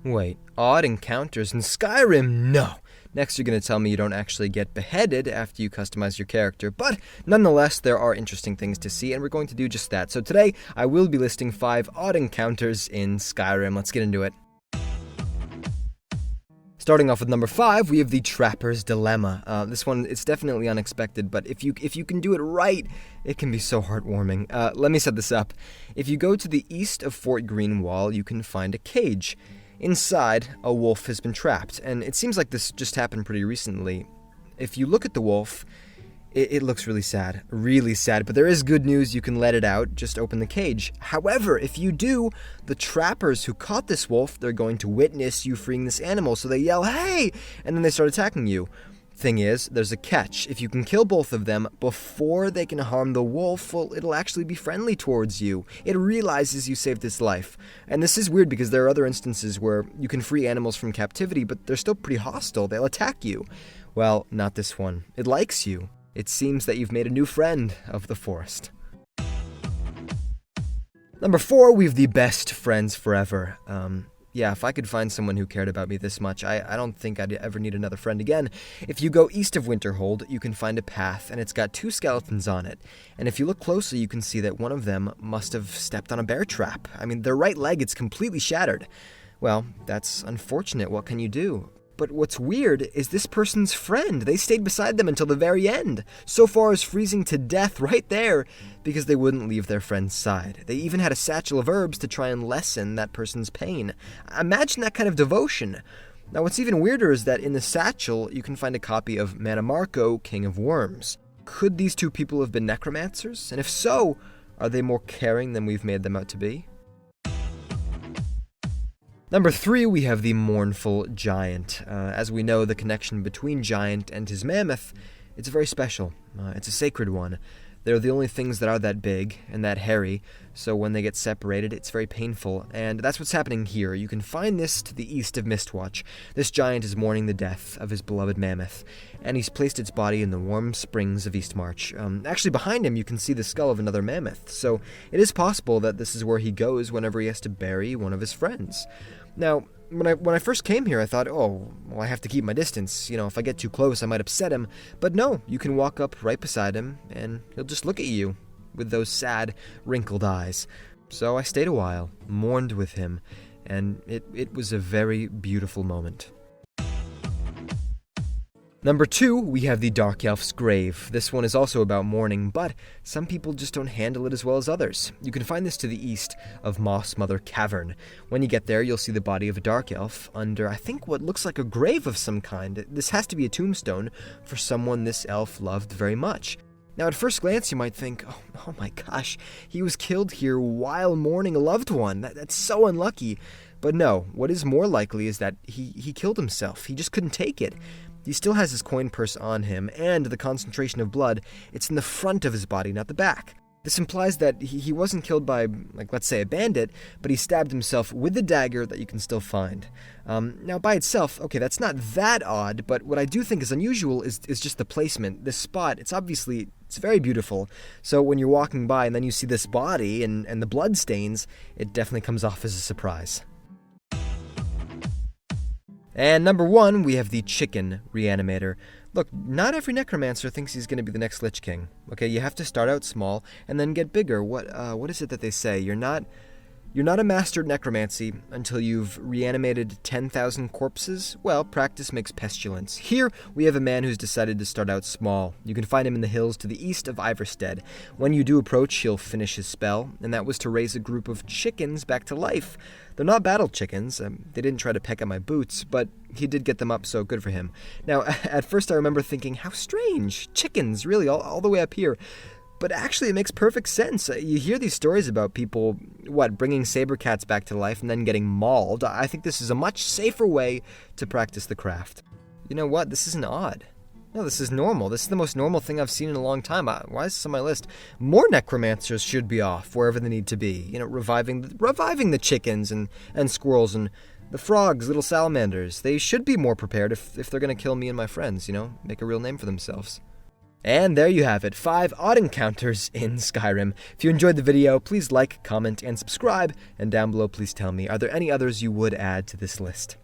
Wait, odd encounters in Skyrim? No! Next you're going to tell me you don't actually get beheaded after you customize your character, but nonetheless there are interesting things to see, and we're going to do just that. So today I will be listing 5 odd encounters in Skyrim. Let's get into it. Starting off with number 5, we have the Trapper's Dilemma. This one, it's definitely unexpected, but if you can do it right, it can be so heartwarming. Let me set this up. If you go to the east of Fort Greenwall, you can find a cage. Inside, a wolf has been trapped, and it seems like this just happened pretty recently. If you look at the wolf, it looks really sad, but there is good news. You can let it out, just open the cage. However, if you do, the trappers who caught this wolf, they're going to witness you freeing this animal, so they yell, "Hey!" and then they start attacking you. Thing is, there's a catch. If you can kill both of them before they can harm the wolf, well, it'll actually be friendly towards you. It realizes you saved its life. And this is weird because there are other instances where you can free animals from captivity, but they're still pretty hostile. They'll attack you. Well, not this one. It likes you. It seems that you've made a new friend of the forest. Number 4, we have the best friends forever. Yeah, if I could find someone who cared about me this much, I don't think I'd ever need another friend again. If you go east of Winterhold, you can find a path, and it's got 2 skeletons on it. And if you look closely, you can see that one of them must have stepped on a bear trap. I mean, their right leg is completely shattered. Well, that's unfortunate. What can you do? But what's weird is this person's friend. They stayed beside them until the very end. So far as freezing to death right there because they wouldn't leave their friend's side. They even had a satchel of herbs to try and lessen that person's pain. Imagine that kind of devotion. Now what's even weirder is that in the satchel you can find a copy of Mannimarco, King of Worms. Could these 2 people have been necromancers? And if so, are they more caring than we've made them out to be? Number 3, we have the Mournful Giant. As we know, the connection between Giant and his mammoth, it's very special. It's a sacred one. They're the only things that are that big and that hairy, so when they get separated, it's very painful. And that's what's happening here. You can find this to the east of Mistwatch. This giant is mourning the death of his beloved mammoth, and he's placed its body in the warm springs of Eastmarch. Actually, behind him, you can see the skull of another mammoth, so it is possible that this is where he goes whenever he has to bury one of his friends. Now, when I first came here, I thought, oh, well, I have to keep my distance. You know, if I get too close, I might upset him. But no, you can walk up right beside him, and he'll just look at you with those sad, wrinkled eyes. So I stayed a while, mourned with him, and it was a very beautiful moment. Number 2, we have the Dark Elf's Grave. This one is also about mourning, but some people just don't handle it as well as others. You can find this to the east of Moss Mother Cavern. When you get there, you'll see the body of a dark elf under, I think, what looks like a grave of some kind. This has to be a tombstone for someone this elf loved very much. Now, at first glance, you might think, oh my gosh, he was killed here while mourning a loved one. That's so unlucky. But no, what is more likely is that he killed himself. He just couldn't take it. He still has his coin purse on him, and the concentration of blood, it's in the front of his body, not the back. This implies that he wasn't killed by, let's say, a bandit, but he stabbed himself with the dagger that you can still find. Now, by itself, okay, that's not that odd, but what I do think is unusual is just the placement. This spot, it's very beautiful. So when you're walking by and then you see this body and the blood stains, it definitely comes off as a surprise. And number 1, we have the Chicken Reanimator. Look, not every necromancer thinks he's going to be the next Lich King. Okay, you have to start out small and then get bigger. What is it that they say? You're not a master at necromancy until you've reanimated 10,000 corpses. Well, practice makes pestilence. Here, we have a man who's decided to start out small. You can find him in the hills to the east of Iverstead. When you do approach, he'll finish his spell, and that was to raise a group of chickens back to life. They're not battle chickens. They didn't try to peck at my boots, but he did get them up, so good for him. Now, at first I remember thinking, how strange. Chickens, really, all the way up here. But actually, it makes perfect sense. You hear these stories about people, bringing saber cats back to life and then getting mauled. I think this is a much safer way to practice the craft. You know what? This isn't odd. No, this is normal. This is the most normal thing I've seen in a long time. Why is this on my list? More necromancers should be off wherever they need to be. You know, reviving the chickens and squirrels and the frogs, little salamanders. They should be more prepared if they're going to kill me and my friends, you know, make a real name for themselves. And there you have it, 5 odd encounters in Skyrim. If you enjoyed the video, please like, comment, and subscribe. And down below, please tell me, are there any others you would add to this list?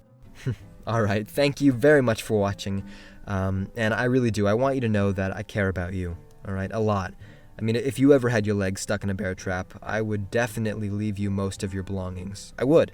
Alright, thank you very much for watching. And I really do. I want you to know that I care about you. Alright, a lot. I mean, if you ever had your legs stuck in a bear trap, I would definitely leave you most of your belongings. I would.